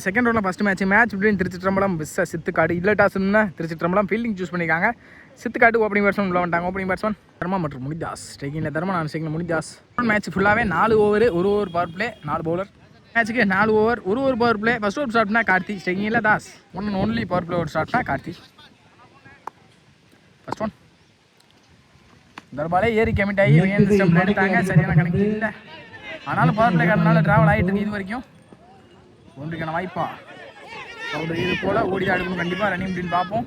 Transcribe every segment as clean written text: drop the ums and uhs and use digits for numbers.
Second ரவுண்டில் first match between திருச்சிற்றம்பலம் விஸ் சித்துக்காடு. இல்லை டாஸ்னா திருச்சிற்றம்பலம் fielding choose பண்ணியிருக்காங்க. சித்துக்காடு ஓப்பனிங் பேட்ஸ்மேன் உள்ள வந்துட்டாங்க. ஓப்பனிங் பேட்ஸ்மேன் தர்மா மற்றும் முனிதாஸ். ஸ்ட்ரைக்கிங்கில் தர்மா, நான் ஸ்ட்ரைக்கில் முனிதாஸ். மேட்ச் ஃபுல்லாகவே 4 ஓவர், ஒரு ஓவர் பவர் பிளே, 4 பவுலர். மேட்ச்சுக்கு 4 ஓவர், ஒரு over power play. First over ஸ்டார்ட்னா கார்த்தி, ஸ்ட்ரைக்கிங்கில் Das. One only power play over ஸ்டார்ட்னா கார்த்தி. ஃபர்ஸ்ட் ஒன் தர்பாலே ஏறி கமிட் ஆகி ஸ்டெம்பில் எடுத்தாங்க. சரியான கணக்கு இல்லை, ஆனாலும் பவர் பிளே காரணனால ட்ராவல் ஆகிட்டு இருக்கு. இது வரைக்கும் ஒன்றுக்கான வாய்ப்பா பவுண்டரி இது போல் ஓடி ஆடுக்கணும் கண்டிப்பாக. ரன்னிங் அப்படின்னு பார்ப்போம்.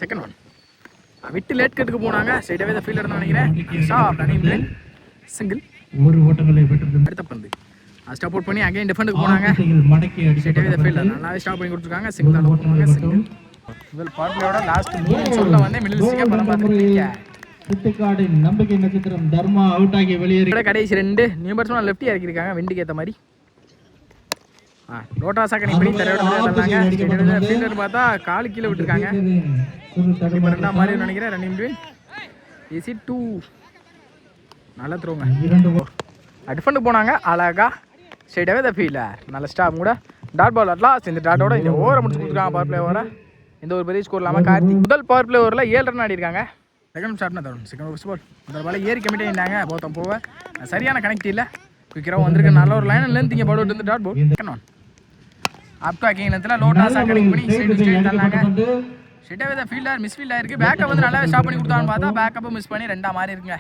செகண்ட் ஒன் விட்டு லேட் கட்டுக்கு போனாங்க. ஸ்ட்ரைட்டாகவே இந்த ஃபீல்டர் தான் நினைக்கிறேன். ரன்னிங் பிளேன் சிங்கிள், ஒரு ஓட்டங்களை அடுத்த பந்து ஸ்டாப் அவுட் பண்ணி அகைன் டிஃபெண்டுக்கு போனாங்க. ஸ்ட்ரைட்டாகவே இந்த ஃபீல்டர் நல்லாவே ஸ்டாப் பண்ணி கொடுத்துருக்காங்க. சிங்கிள் தான் போனாங்க. சிங்கிள் முதல் பவர் பிளேயோட லாஸ்ட் 3 சொல்ல வந்து மிடில் ஸ்டிக்கா படம் பார்த்துருக்கீங்க. சித்துக்காடு நம்பிக்கை நட்சத்திரம் தர்மா அவுட் ஆகி வெளியேறி கடைசி 2 நியூ பேட்ஸ்மேன் லெஃப்டி இறக்கிருக்காங்க விண்டுக்கு ஏற்ற மாதிரி. லோட்டா சாக்கணி பண்ணி தரையோட ஃபீல்டர் பார்த்தா காலு கீழே விட்டுருக்காங்க. ரெண்டாம் மாதிரி நினைக்கிறேன். ரன்னிங் பிட்வீன் ஏசி 2 நல்லா த்ரோங்க. டிஃபெண்டுக்கு போனாங்க அழகா. ஸ்ட்ரைட்டாகவே த ஃபீல்டர் நல்ல ஸ்டாப் கூட டாட் பால் அட்லாஸ்ட். இந்த டாட்டோட இந்த ஓவரை முடிச்சு கொடுத்துருக்காங்க. பவர் பிளே ஓவரை இந்த ஒரு பெரிய ஸ்கோர் இல்லாமல் கார்த்தி முதல் பவர் பிளே ஓவரில் 7 ரன் ஆடிருக்காங்க. செகண்ட் ஸ்டார்ட்னா தரும். செகண்ட் ஃபர்ஸ்ட் பால் முதல் பால் ஏறி கமிட் ஆகிட்டாங்க. போத்தம் போக சரியான கனெக்ட் இல்லை. குயிக்கராக வந்திருக்கு. நல்ல ஒரு லைன் லென்த்திங்க பவுல் வந்து dot ball. Second one up to அக்கிங் நேரத்தில் லோட்டாஸாக கனெக்ட் பண்ணி ஸ்ட்ரைட் தந்தாங்க. ஸ்ட்ரைட்டாகவே தான் ஃபீல்டர் மிஸ் ஃபீல்ட் ஆயிருக்கு. பேக்கப் வந்து நல்லா ஸ்டாப் பண்ணி கொடுத்தான்னு பார்த்தா பேக்கப்பும் மிஸ் பண்ணி 2 மாறி இருக்குங்க.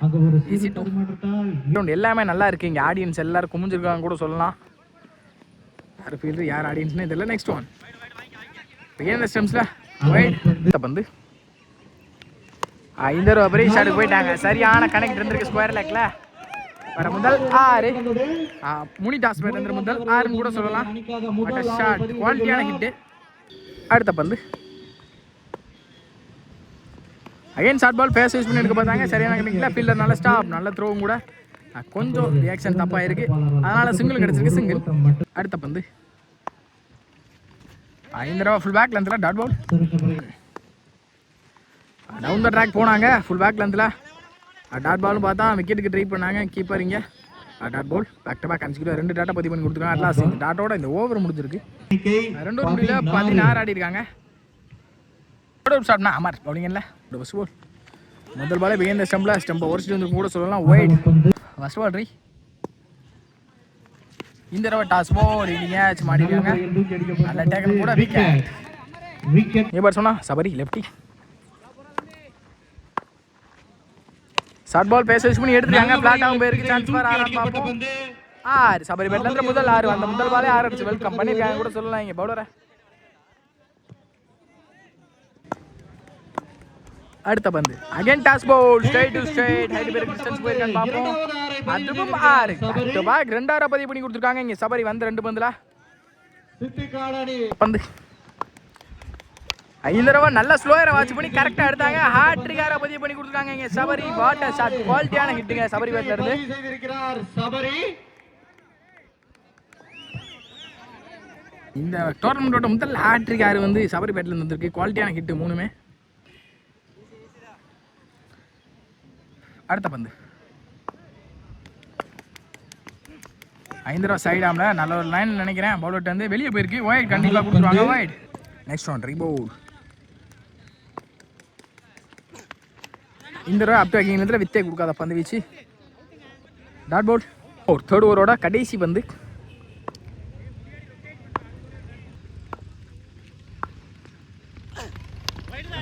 ஈஸி 2 எல்லாமே நல்லா இருக்கு. இங்கே ஆடியன்ஸ் எல்லாரும் குமிஞ்சிருக்காங்க கூட சொல்லலாம். யார் ஃபீல்டர் யார் ஆடியன்ஸ்னே தெரியல. நெக்ஸ்ட் ஒன் ஏன் ஸ்டெம்ஸில் பந்து 5 ரூபா பெரிய ஷாட்டுக்கு போயிட்டாங்க. சரியான கனெக்ட் இருந்திருக்கு ஸ்கொயர் லேக்ல. வர முதல் 6 முனி டாஸ் பேர் இருந்த முதல் 6ன்னு கூட சொல்லலாம். ஷாட் குவாலிட்டியான ஹிட்டு. அடுத்த பந்து again short ball pace use பண்ணி எடுக்க பார்த்தாங்க. சரியான கனெக்ட்ல ஃபீல்டர் நல்ல ஸ்டாப் நல்ல த்ரோவும் கூட. கொஞ்சம் ரியாக்ஷன் தப்பாக இருக்கு, அதனால சிங்கிள் கிடைச்சிருக்கு. சிங்கிள். அடுத்த பந்து 5 ரூபா ஃபுல் பேக் லென்த்தில் dot ball. Down the track போனாங்க ஃபுல் பேக் லென்த்தில். டாட் பாலும் பார்த்தா விக்கெட்டுக்கு ட்ரை பண்ணாங்க. கீப்பர் இங்கே dot ball back to back consecutive 2 டாட்டா பதிவு பண்ணி கொடுத்துருக்காங்க. அட்லாஸ்ட் இந்த டாட்டோட இந்த ஓவர் முடிஞ்சிருக்கு. 2 முடியல 16 ஆடி இருக்காங்க. ஷாட்னா அமர் பவுலிங் இல்லை. ஃபர்ஸ்ட் பால் முதல் பாலே பிகின் ஸ்டம்பை உடச்சிட்டு வந்து கூட சொல்லலாம். ஒயிட் ஃபர்ஸ்ட் பால் ரீ. இந்த தடவை டாஸ் பால் மேட்ச் மாட்டிருக்காங்க. நல்ல டேக்கல் கூட விக்கெட். நீ பார் சொன்னா Sabari lefty. Short ball pace use பண்ணி எடுத்துட்டாங்க. பிளாட்டாவும் போயிருக்கு. சான்ஸ் பார் ஆறாம் பாப்போம். 6 சபரி பேட்ல இருந்து முதல் 6 அந்த முதல் பாலே 6 அடிச்சு வெல்கம் பண்ணிருக்காங்க கூட சொல்லலாம். இங்க பவுலரை அடுத்த பந்து again toss ball straight to straight height fair distance போயிருக்கான்னு பாப்போம். அதுவும் 6 பேக் டு பேக் 2 பதிவு பண்ணி கொடுத்துருக்காங்க. இங்க சபரி வந்து 2 பந்துல பந்து 5 தடவை நல்ல ஸ்லோயரை வாட்ச் பண்ணி கரெக்டா எடுத்தாங்க. ஹாட்ரிக் பதிவு பண்ணி கொடுத்துருக்காங்க. இங்க சபரி வாட்டர் ஷாட் குவாலிட்டியான ஹிட்டுங்க சபரி பேட்ல இருந்து. இந்த டோர்னமெண்டோட முதல் ஹாட்ரிக் வந்து சபரி பேட்ல இருந்து வந்திருக்கு. குவாலிட்டியான ஹிட் 3மே. அடுத்த பந்து 5 ரூபா சைட் ஆம்ல நல்ல ஒரு லைன் நினைக்கிறேன். பவுலர்ட்ட வந்து வெளியே போயிருக்கு. ஒயிட் கண்டிப்பாக கொடுத்துருவாங்க. ஒயிட். Next one rebowl. இந்த ரூபா அப் டு அக்கிங் நேரத்தில் வித்தே கொடுக்காத பந்து வீச்சு டாட் பால். ஒரு தேர்ட் ஓவரோட கடைசி பந்து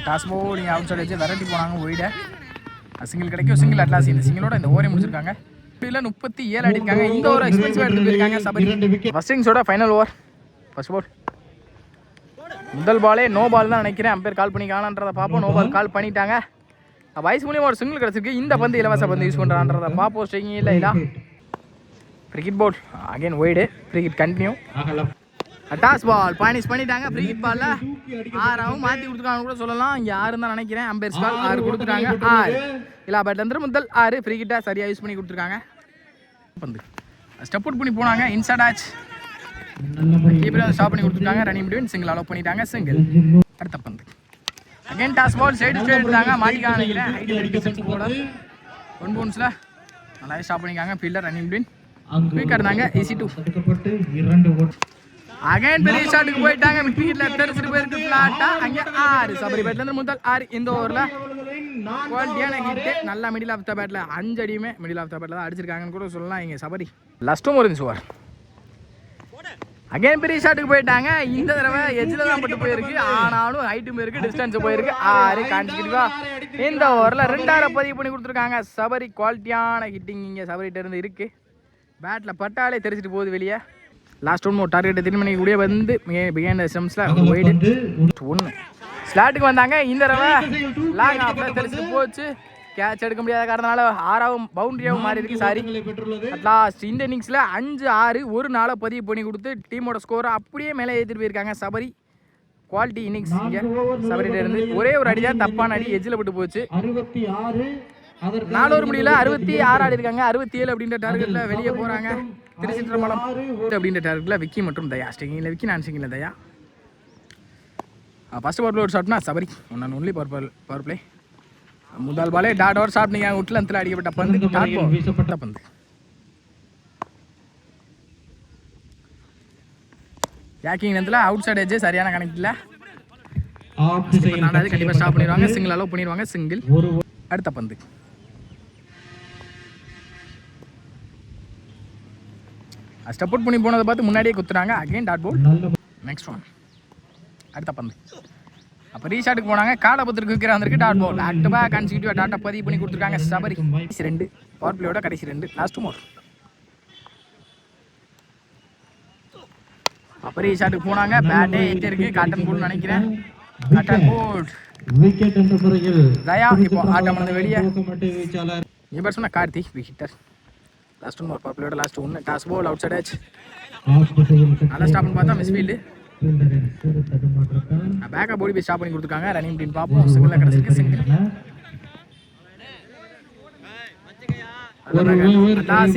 டாஸ் பால் நீங்கள் அவுட் சைடு வச்சு விரட்டி போனாங்க. ஒயிட சிங்கிள் கிடைக்கும். சிங்கிள் அட்லாஸ் இந்த சிங்கிளோட இந்த ஓவரே முடிச்சிருக்காங்க. 37 அடிக்காங்க. இந்த ஓவர் எக்ஸ்பென்சிவ் எடுத்து போயிருக்காங்க சபரி. ஃபர்ஸ்ட் இன்னிங்ஸோட ஃபைனல் ஓவர் ஃபர்ஸ்ட் பால் முதல் பாலே நோ பால் தான் நினைக்கிறேன். அம்பேர் கால் பண்ணி காணான்றதை பார்ப்போம். நோ பால் கால் பண்ணிட்டாங்க. வயசு மூலியமாக ஒரு சிங்கிள் கிடச்சிருக்கு. இந்த பந்து இலவச பந்து யூஸ் பண்ணுறான்றதை பார்ப்போம். ஸ்ட்ரைக்கிங் இல்லை இதா free hit ball again wide. Free hit continue. Das ball பானிஷ் பண்ணிட்டாங்க. ஃப்ரீகிட் பால்ல 6 மாற்றி கொடுத்துருக்காங்க கூட சொல்லலாம். இங்கே 6 தான் நினைக்கிறேன். அம்பேர் கால் 6 கொடுத்துருக்காங்க. 6 இல்லை பேட்ல இருந்து முதல் 6 ஃப்ரீகிட்டா சரியாக யூஸ் பண்ணி கொடுத்துருக்காங்க. பந்து ஸ்டெப் அவுட் பண்ணி போனாங்க. இன்சைட் ஆச் கீப்பர் ஸ்டாப் பண்ணி கொடுத்துருக்காங்க. ரன்னிங் பிட்வீன் சிங்கிள் அலோவ் பண்ணிட்டாங்க. சிங்கிள். அடுத்த பந்து again toss ball side straight எடுத்தாங்க. மாட்டிக்காக நினைக்கிறேன். ஹைட் டிஸ்டன்ஸ் போட 1 பவுன்ஸில் நல்லா ஸ்டாப் பண்ணிக்காங்க. ஃபீல்டர் ரன்னிங் பிட்வீன் குயிக்கா இருந்தாங்க. ஈஸி 2. அகைன் பெரிய ஷாட்டுக்கு போயிட்டாங்க. மிட் விக்கெட்ல தெரிஞ்சிட்டு போயிருக்கு பிளாட்டா. அங்க 6 சபரி பேட்ல இருந்து முதல் 6 இந்த ஓவர்ல குவாலிட்டியான ஹிட். நல்லா மிடில் ஆஃப் த பேட்ல 5 அடியுமே மிடில் ஆஃப் த பேட்ல தான் அடிச்சிருக்காங்கன்னு கூட சொல்லலாம். இங்க சபரி லாஸ்ட்டும் ஒரு ஓவர். அகைன் பெரிய ஷாட்டுக்கு போயிட்டாங்க. இந்த தடவை எஜ்ஜில் தான் பட்டு போயிருக்கு. ஆனாலும் ஹைட்டும் இருக்கு, டிஸ்டன்ஸ் போயிருக்கு. 6 கான்சிக்யூட்டிவா இந்த ஓவரில் 2 பதிவு பண்ணி கொடுத்துருக்காங்க. சபரி குவாலிட்டியான ஹிட்டிங் இங்கே சபரிட்ட இருந்து இருக்கு. பேட்டில் பட்டாலே தெரிச்சிட்டு போகுது வெளியே. லாஸ்ட் ஒன் ஒரு டார்கெட்டை திரும்பி பண்ணி கூட வந்து பிகைண்ட் ஸ்டம்ஸில் ஒயிடு 1 ஸ்லாட்டுக்கு வந்தாங்க. இந்த தடவை லாங் ஆஃபில் தெரிச்சிட்டு போச்சு. கேட்ச் எடுக்க முடியாத காரணனால 6ஆவும் பவுண்டரியாகவும் மாறி இருக்கு. சாரி அட் லாஸ்ட் இந்த இன்னிங்ஸில் 5-6 ஒரு நாளை பதிவு பண்ணி கொடுத்து டீமோட ஸ்கோரை அப்படியே மேலே ஏற்றிட்டு போயிருக்காங்க. சபரி குவாலிட்டி இன்னிங்ஸ் இங்கே சபரிட்ட இருந்து ஒரே ஒரு அடி தான் தப்பான அடி எஜ்ஜில் பட்டு போச்சு. 4 முடியல 66 ஆடி இருக்காங்க. 67 அப்படின்ற டார்கெட்டில் வெளியே போகிறாங்க. திருச்சிற்றம்பலம் அப்படின்ற டார்கெட்டில் விக்கி மற்றும் தயா ஸ்டிங்கில் விக்கி நான் ஸ்டிங்கில் தயா. ஃபர்ஸ்ட் பவர் பிளே ஒரு ஷாட்னா Sabari one only power play. முதல் பாலே டாட் ஓவர் ஷாட். நீங்கள் உட்லந்தில் அடிக்கப்பட்ட பந்து டாட் பால் வீசப்பட்ட பந்து. யாக்கிங் நேரத்தில் அவுட் சைட் எஜ்ஜு சரியான கணக்கு இல்லை. கண்டிப்பாக ஸ்டாப் பண்ணிடுவாங்க. சிங்கிள் அலோவ் பண்ணிடுவாங்க. சிங்கிள். அடுத்த பந்து ஸ்டெப் அவுட் பண்ணி போனதை பார்த்து முன்னாடியே குத்துறாங்க. Again dot ball. Next one அடுத்த பந்து. அப்போ ரீஷாட்டுக்கு போனாங்க. காலை பத்திரிக்கை வைக்கிற வந்திருக்கு. Dot ball. Back to back கான்சிக்யூட்டிவா டாட்டா பதிவு பண்ணி கொடுத்துருக்காங்க. சபரி 2 பவர் பிளேயோட கடைசி 2 லாஸ்ட் மோர். அப்போ ரீஷாட்டுக்கு போனாங்க. பேட்டே இருக்கு. காட்டன் போல் நினைக்கிறேன். காட்டன் போல் விக்கெட் என்ற முறையில் தயா இப்போ ஆட்டம் வந்து வெளியே. இவர் சொன்ன கார்த்தி விக்கெட்டர். லாஸ்ட் ஒன் பவர் பிளேயோட last 1 Das ball outside edge. நல்லா ஸ்டாப் பண்ணி பார்த்தா மிஸ் ஃபீல்டு. பேக்கா போடி போய் ஸ்டாப் பண்ணி கொடுத்துருக்காங்க. ரன்னிங் டீம் பார்ப்போம். சிங்கிள் கிடச்சிருக்கு. சிங்கிள்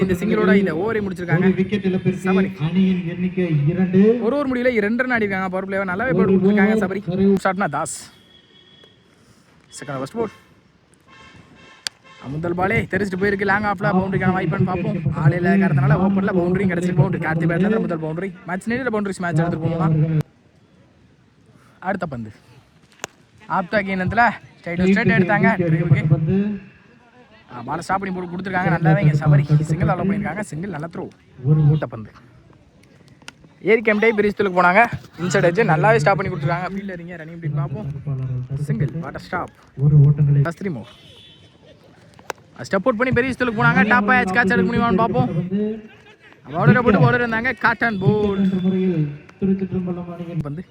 இந்த சிங்கிளோட இந்த ஓவரை முடிச்சிருக்காங்க. சபரி ஒரு ஓவர் முடியல 2 ரன் ஆடிருக்காங்க. பவர் பிளேவை நல்லாவே போட்டு கொடுத்துருக்காங்க. சபரி ஷாட்னா தாஸ். Second first ball. முதல் பாலே தெரிஞ்சிட்டு போயிருக்கு. லாங் ஆஃப்ல பவுண்டரிக்கான வாய்ப்புன்னு பார்ப்போம். ஆலையில் இருக்கிறதுனால ஓப்பனில் பவுண்டரியும் கிடச்சிருக்கு. பவுண்டரி கார்த்தி பேட்ல முதல் boundary. Match needle boundaries match எடுத்துட்டு போகலாம். அடுத்த பந்து ஆப்டாக் இனத்தில் ஸ்ட்ரைட் எடுத்தாங்க. பாலை ஸ்டாப் பண்ணி போட்டு கொடுத்துருக்காங்க. நல்லாவே இங்கே சபரி சிங்கிள் அலோவ் பண்ணியிருக்காங்க. சிங்கிள் நல்ல த்ரோ. ஊட்ட பந்து ஏரி கேம்டே பெரியஸ்தலுக்கு போனாங்க. இன்சைட் எட்ஜ் நல்லாவே ஸ்டாப் பண்ணி கொடுத்துருக்காங்க. ஃபீல்டரிங்க ரன்னிங் அப்படின்னு பார்ப்போம். Single water stop. 3 மோர். ஸ்டெப் அவுட் பண்ணி பெரியஸ்தலுக்கு போனாங்க. டாப் ஆச் கேட்ச் எடுக்க முடியுமான்னு பார்ப்போம். பவுலரை போட்டு பவுலர் இருந்தாங்க. காட்டன் போல் பந்து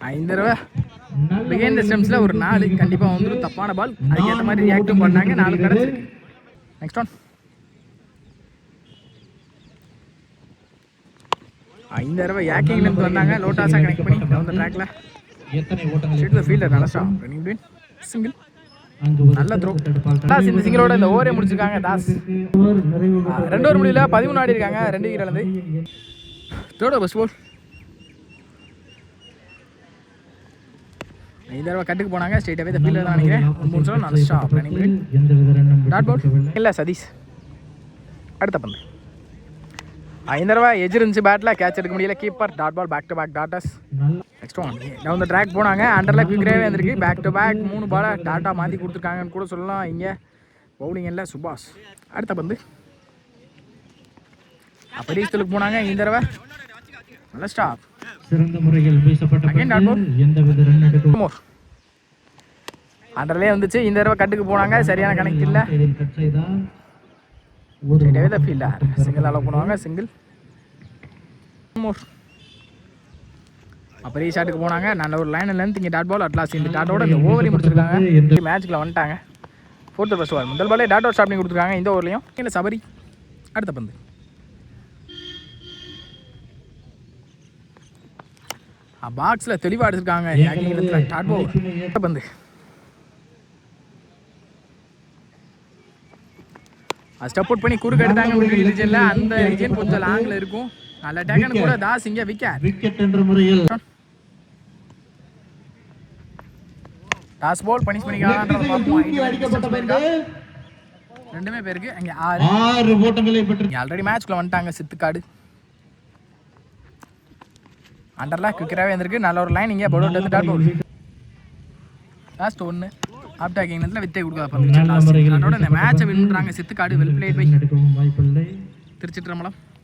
5 தடவை பிகைண்ட் ஸ்டெம்ஸில் ஒரு 4 கண்டிப்பாக வந்துடும். தப்பான பால். அதுக்கேற்ற மாதிரி ரியாக்டும் பண்ணாங்க. 4 கிடச்சிருக்கு. நெக்ஸ்ட் ஒன் 5 தடவை யாக்கிங்லேருந்து வந்தாங்க. லோட்டாஸாக கனெக்ட் பண்ணி டவுன் ட்ராக்ல ஃபீல்டர் நல்லா ஸ்டாப் ரன்னிங் பின் சிங்கிள் நல்ல த்ரோ. தாஸ் இந்த சிங்கிளோட இந்த ஓவரே முடிச்சிருக்காங்க. தாஸ் 2 ஓவர் முடியல 13 ஆடி இருக்காங்க. 2 விக்கெட் இழந்து. தேர்ட் ஓவர் ஃபர்ஸ்ட் பால். 5 தடவை கட்டுக்கு போனாங்க. ஸ்ட்ரெயிட்டாகவே இந்த ஃபீல்டர் தான் நினைக்கிறேன். 3 சொல்ல நல்ல ஸ்டாப் ரன்னிங் பின் டாட் பால். இல்லை சதீஷ். அடுத்த பந்து 5 தடவை எஜ் இருந்துச்சு. பேட்டில் கேட்ச் எடுக்க முடியல. Keeper dot ball. Back to back dots. Next one down the track போனாங்க. அண்டரில் குவிக்ரேவே வந்திருக்கு. பேக் டு பேக் 3 பாலை டாட்டா மாற்றி கொடுத்துருக்காங்கன்னு கூட சொல்லலாம். இங்கே பவுலிங் இல்லை சுபாஷ். அடுத்த பந்து பெரியஸ்தலுக்கு போனாங்க. இந்த தடவை நல்ல ஸ்டாப். அண்டர்லேயே வந்துச்சு. இந்த தடவை கட்டுக்கு போனாங்க. சரியான கணக்கு இல்லை. ஃபீல்டர் சிங்கிள் அலோவ் பண்ணுவாங்க. சிங்கிள் மோர். அப்போ ரீஷாட்டுக்கு போனாங்க. நல்ல ஒரு லைன் லென்த் இங்கே டாட் பால். அட்லாஸ் இந்த டாட்டோட இந்த ஓவரையும் முடிச்சிருக்காங்க. மேட்ச்ல வந்துட்டாங்க. 4th first over. முதல் பாலே டாட் அவுட் ஸ்டாப் பண்ணி கொடுத்துருக்காங்க. இந்த ஓவர்லையும் இல்லை சபரி. அடுத்த பந்து பாக்ஸில் தெளிவாக அடிச்சிருக்காங்க. Dot ball. அடுத்த பந்து ஸ்டெப் அவுட் பண்ணி குறுக்கு எடுத்தாங்க. ரீஜனில் அந்த ரீஜன் கொஞ்சம் லாங்கில் இருக்கும். நல்ல டேக்கன் கூட தாஸ் இங்கே விக்கெட் என்ற முறையில் டாஸ் பால் பனிஷ் பண்ணிக்கலாம். ரெண்டுமே பேருக்கு அங்கே 6 ஓட்டங்களை பெற்று ஆல்ரெடி மேட்ச்க்குள்ள வந்துட்டாங்க. சித்துக்காடு அண்டர்லாம் குவிக்கராகவே வந்திருக்கு. நல்ல ஒரு லைன் இங்கே போட்டு எடுத்துட்டாரு. லாஸ்ட் 1 ஆப்டாக்கிங் நேரத்தில் வித்தை கொடுக்காத இந்த மேட்சை வின் பண்ணுறாங்க. Sithukadu well played by Thiruchitrambalam.